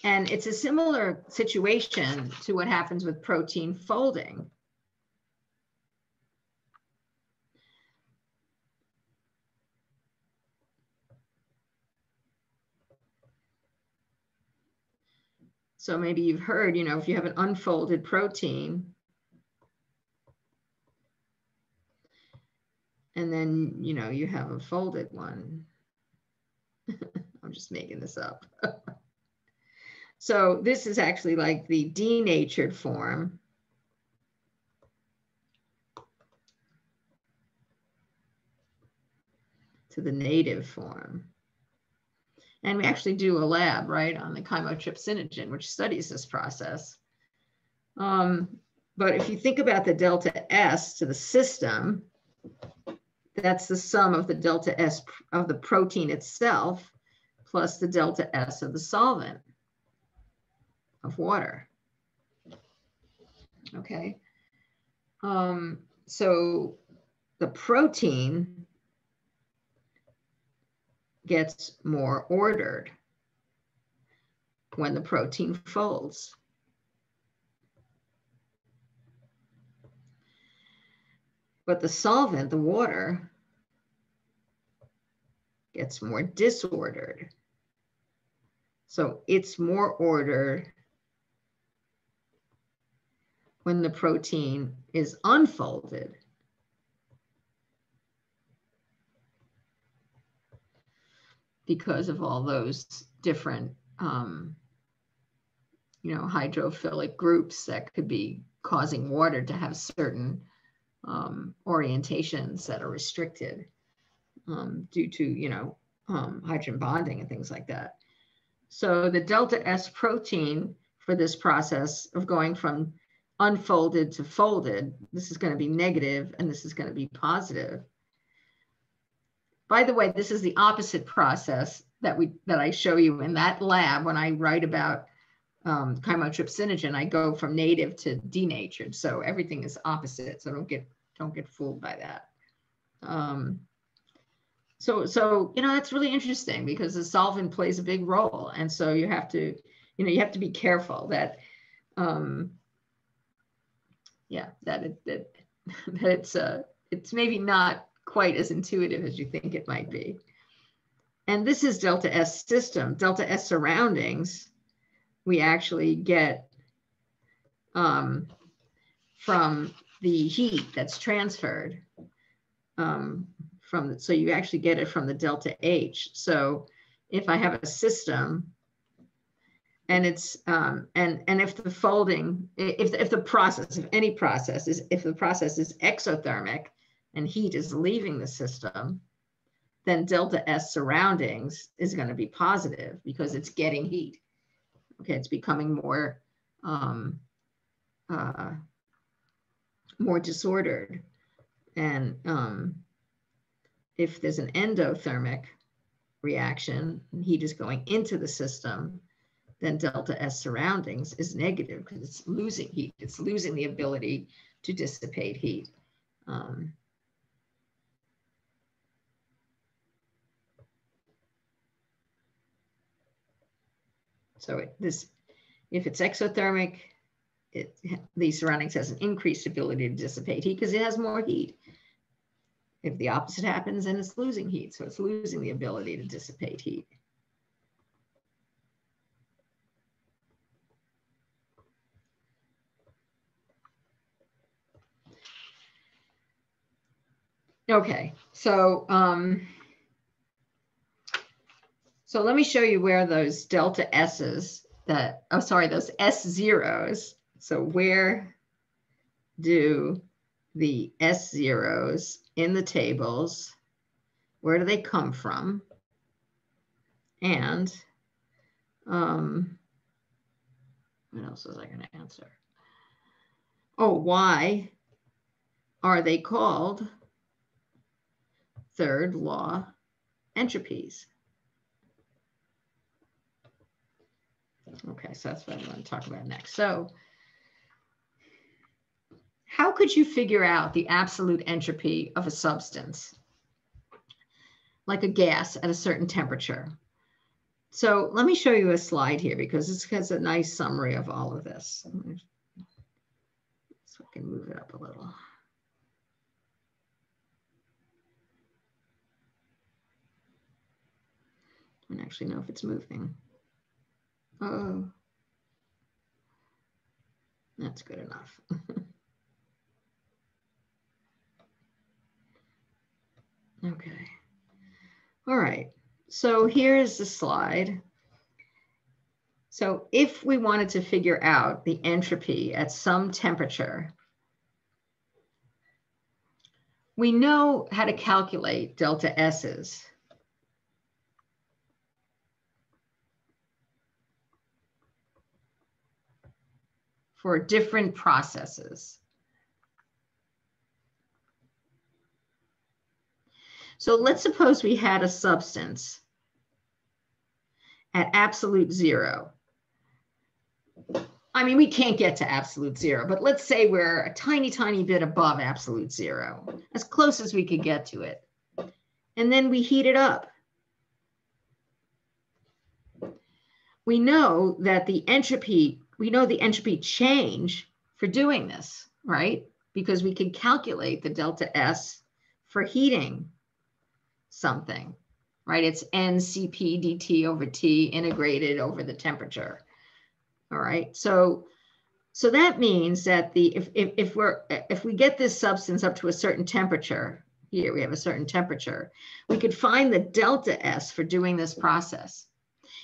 And it's a similar situation to what happens with protein folding. So maybe you've heard, you know, if you have an unfolded protein, and then, you know, you have a folded one. I'm just making this up. So this is actually like the denatured form. To the native form. And we actually do a lab, right, on the chymotrypsinogen, which studies this process. But if you think about the delta S to the system, that's the sum of the delta S of the protein itself plus the delta S of the solvent of water. Okay. So the protein gets more ordered when the protein folds. But the solvent, the water, gets more disordered. So it's more ordered when the protein is unfolded. Because of all those different you know, hydrophilic groups that could be causing water to have certain orientations that are restricted due to, you know, hydrogen bonding and things like that. So the delta S protein for this process of going from unfolded to folded, this is going to be negative and this is going to be positive. By the way, this is the opposite process that I show you in that lab when I write about chymotrypsinogen. I go from native to denatured, so everything is opposite. So don't get fooled by that. So you know, that's really interesting because the solvent plays a big role, and so you have to be careful that that it's maybe not quite as intuitive as you think it might be. And this is delta S system. Delta S surroundings we actually get from the heat that's transferred so you actually get it from the delta H. So if I have a system and it's and if the folding, if the process, if any process is, if the process is exothermic and heat is leaving the system, then delta S surroundings is going to be positive because it's getting heat. Okay, it's becoming more more disordered. And if there's an endothermic reaction, and heat is going into the system, then delta S surroundings is negative because it's losing heat. It's losing the ability to dissipate heat. So if it's exothermic, the surroundings has an increased ability to dissipate heat because it has more heat. If the opposite happens, then it's losing heat. So it's losing the ability to dissipate heat. Okay, so so let me show you where those delta S's those S zeros. So where do the S zeros in the tables, where do they come from? And what else was I going to answer? Oh, why are they called third law entropies? Okay, so that's what I'm going to talk about next. So how could you figure out the absolute entropy of a substance, like a gas at a certain temperature? So let me show you a slide here because this has a nice summary of all of this. So I can move it up a little. I don't actually know if it's moving. Oh, that's good enough. Okay. All right. So here's the slide. So if we wanted to figure out the entropy at some temperature, we know how to calculate delta S's. For different processes. So let's suppose we had a substance at absolute zero. I mean, we can't get to absolute zero, but let's say we're a tiny, tiny bit above absolute zero, as close as we could get to it. And then we heat it up. We know that the entropy change for doing this, right? Because we can calculate the delta S for heating something, right? It's NCP dt over T integrated over the temperature. All right. So that means that if we get this substance up to a certain temperature, here we have a certain temperature, we could find the delta S for doing this process.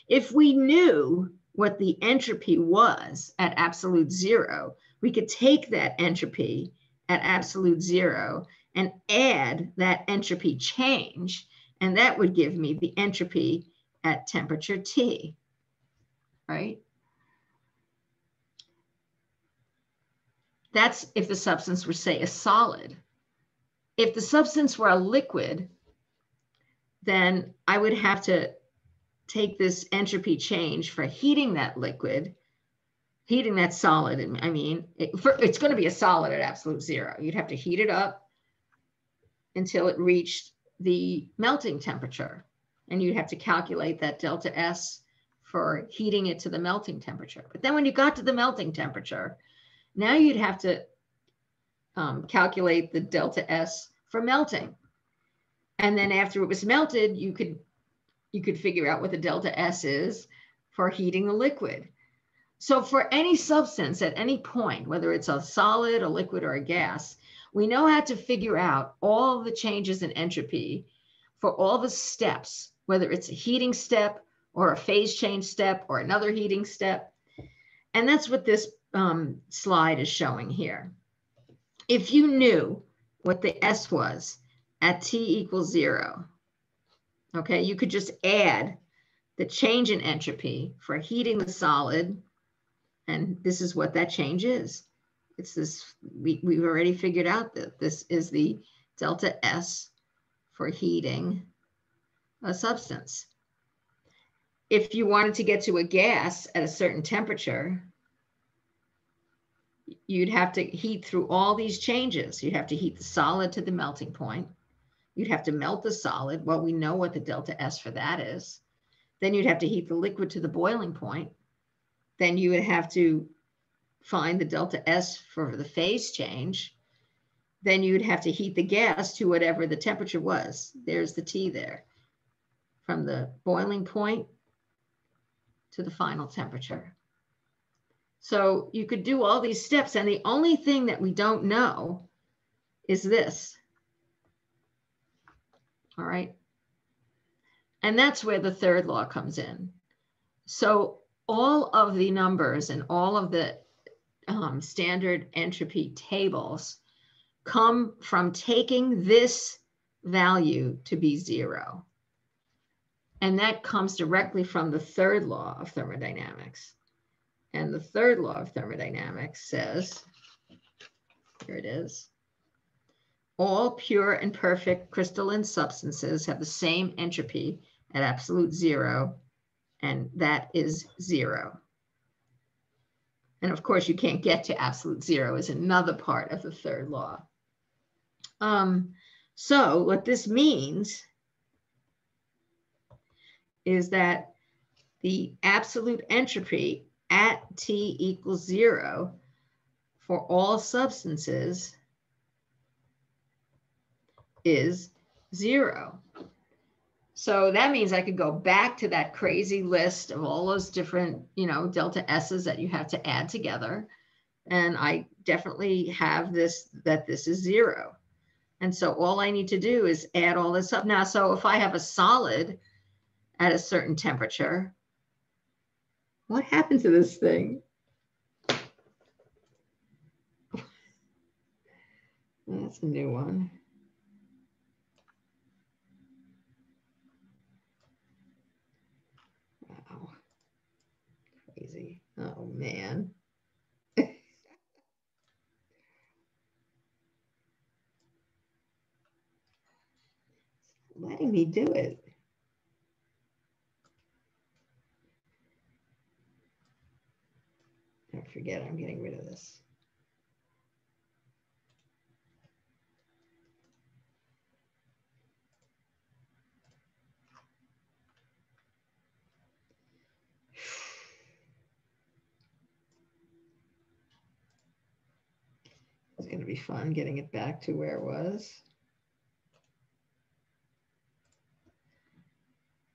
If we knew what the entropy was at absolute zero, we could take that entropy at absolute zero and add that entropy change, and that would give me the entropy at temperature T, right? That's if the substance were, say, a solid. If the substance were a liquid, then I would have to take this entropy change for heating that liquid, heating that solid. I mean, it's going to be a solid at absolute zero. You'd have to heat it up until it reached the melting temperature. And you'd have to calculate that delta S for heating it to the melting temperature. But then when you got to the melting temperature, now you'd have to calculate the delta S for melting. And then after it was melted, you could figure out what the delta S is for heating the liquid. So for any substance at any point, whether it's a solid, a liquid, or a gas, we know how to figure out all the changes in entropy for all the steps, whether it's a heating step or a phase change step or another heating step. And that's what this slide is showing here. If you knew what the S was at T equals 0, okay, you could just add the change in entropy for heating the solid, and this is what that change is. It's this, we've already figured out that this is the delta S for heating a substance. If you wanted to get to a gas at a certain temperature, you'd have to heat through all these changes. You'd have to heat the solid to the melting point. You'd have to melt the solid. Well, we know what the delta S for that is. Then you'd have to heat the liquid to the boiling point. Then you would have to find the delta S for the phase change. Then you'd have to heat the gas to whatever the temperature was. There's the T there. From the boiling point to the final temperature. So you could do all these steps, and the only thing that we don't know is this. All right. And that's where the third law comes in. So all of the numbers and all of the standard entropy tables come from taking this value to be 0. And that comes directly from the third law of thermodynamics. And the third law of thermodynamics says, here it is, all pure and perfect crystalline substances have the same entropy at absolute 0, and that is 0. And of course, you can't get to absolute 0 is another part of the third law. So what this means is that the absolute entropy at T equals 0 for all substances is 0. So that means I could go back to that crazy list of all those different, delta S's that you have to add together. And I definitely have this, that this is 0. And so all I need to do is add all this up. Now, so if I have a solid at a certain temperature, what happened to this thing? That's a new one. Wow. Crazy. Oh, man. Letting me do it. I forget, I'm getting rid of this. It's going to be fun getting it back to where it was.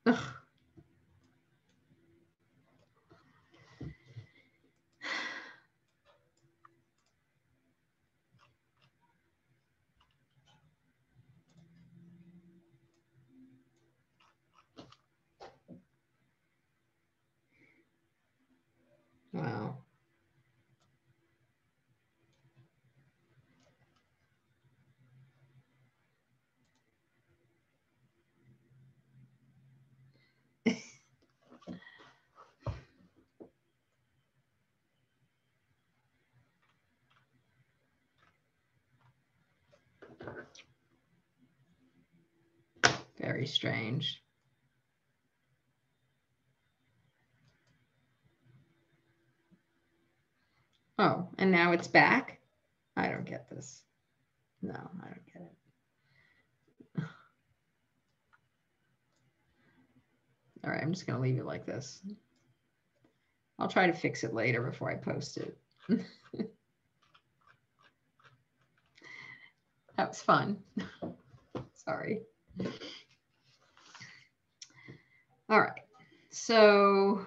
Ugh. Very strange. Oh, and now it's back? I don't get this. No, I don't get it. All right, I'm just going to leave it like this. I'll try to fix it later before I post it. That was fun. Sorry. All right. So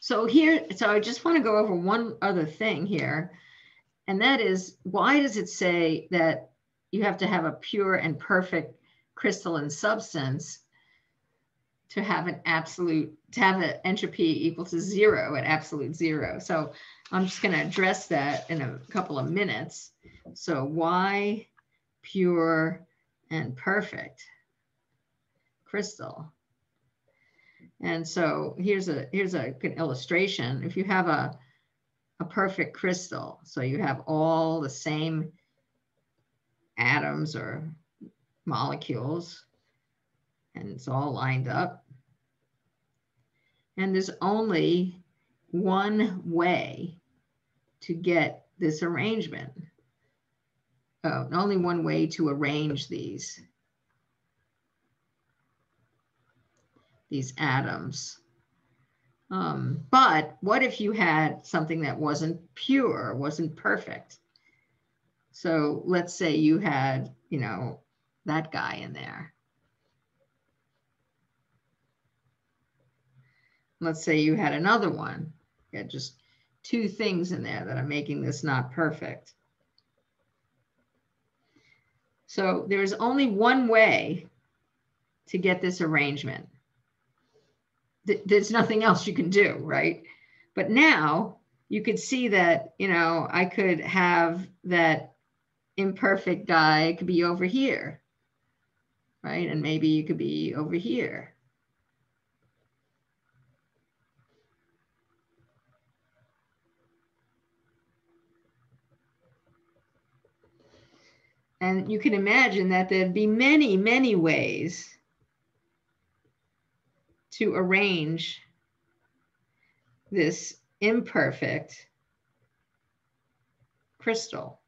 I just want to go over one other thing here. And that is, why does it say that you have to have a pure and perfect crystalline substance to have an entropy equal to 0 at absolute 0? So I'm just going to address that in a couple of minutes. So why pure and perfect crystal? And so here's a good illustration. If you have a perfect crystal, so you have all the same atoms or molecules, and it's all lined up, and there's only one way to get this arrangement. Oh, only one way to arrange these atoms. But what if you had something that wasn't pure, wasn't perfect? So let's say you had, that guy in there. Let's say you had another one. You had just two things in there that are making this not perfect. So there's only one way to get this arrangement. There's nothing else you can do, right? But now you could see that, I could have that imperfect guy could be over here, right? And maybe you could be over here. And you can imagine that there'd be many, many ways to arrange this imperfect crystal.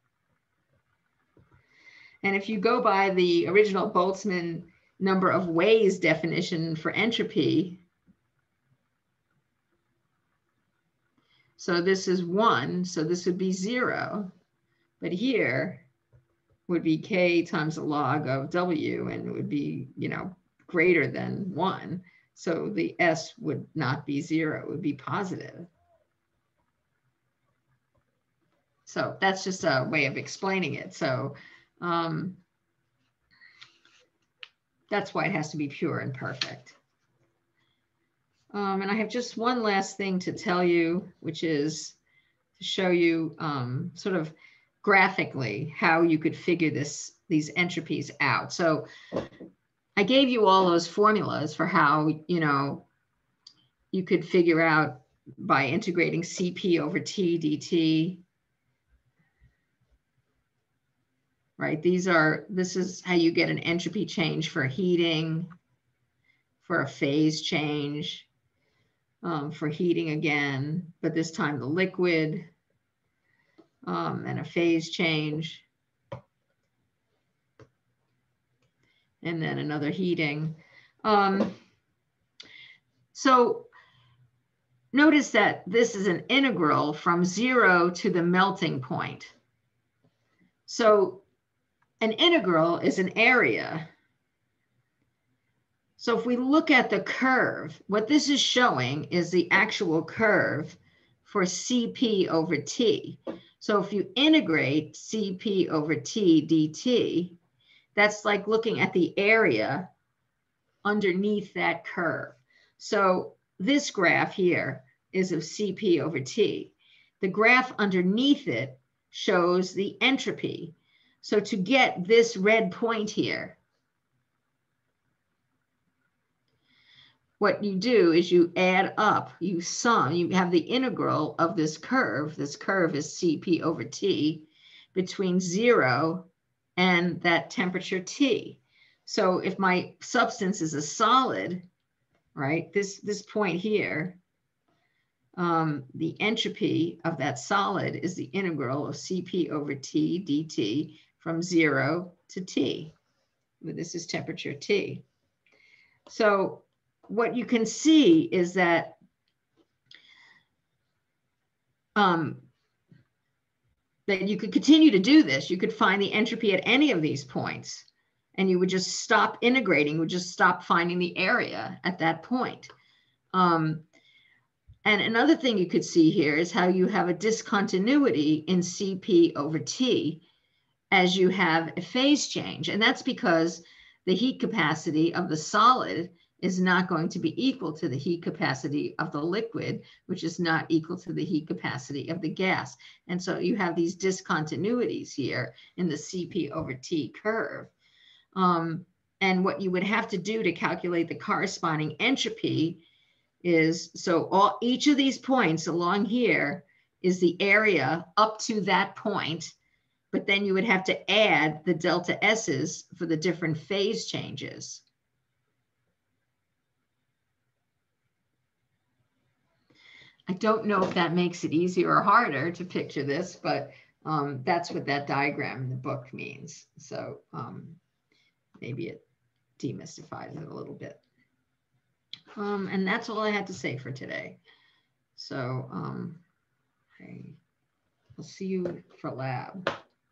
And if you go by the original Boltzmann number of ways definition for entropy, so this is 1, so this would be 0, but here would be k times the log of w, and it would be, greater than 1. So the S would not be 0, it would be positive. So that's just a way of explaining it. So that's why it has to be pure and perfect. And I have just one last thing to tell you, which is to show you sort of graphically how you could figure these entropies out. So I gave you all those formulas for how, you could figure out by integrating Cp over T dt. Right, this is how you get an entropy change for heating, for a phase change, for heating again, but this time the liquid, and a phase change, and then another heating. So notice that this is an integral from 0 to the melting point. So an integral is an area. So if we look at the curve, what this is showing is the actual curve for Cp over T. So if you integrate Cp over T dt, that's like looking at the area underneath that curve. So this graph here is of Cp over T. The graph underneath it shows the entropy. So to get this red point here, what you do is you add up, you sum, you have the integral of this curve. This curve is Cp over T between 0 and that temperature T. So if my substance is a solid, right, this point here, the entropy of that solid is the integral of Cp over T dt from 0 to T. This is temperature T. So what you can see is that that you could continue to do this. You could find the entropy at any of these points, and you would just stop integrating, would just stop finding the area at that point. And another thing you could see here is how you have a discontinuity in Cp over T as you have a phase change. And that's because the heat capacity of the solid is not going to be equal to the heat capacity of the liquid, which is not equal to the heat capacity of the gas. And so you have these discontinuities here in the Cp over T curve. And what you would have to do to calculate the corresponding entropy is, so each of these points along here is the area up to that point, but then you would have to add the delta S's for the different phase changes. I don't know if that makes it easier or harder to picture this, but that's what that diagram in the book means. So maybe it demystifies it a little bit. And that's all I had to say for today. So I'll see you for lab.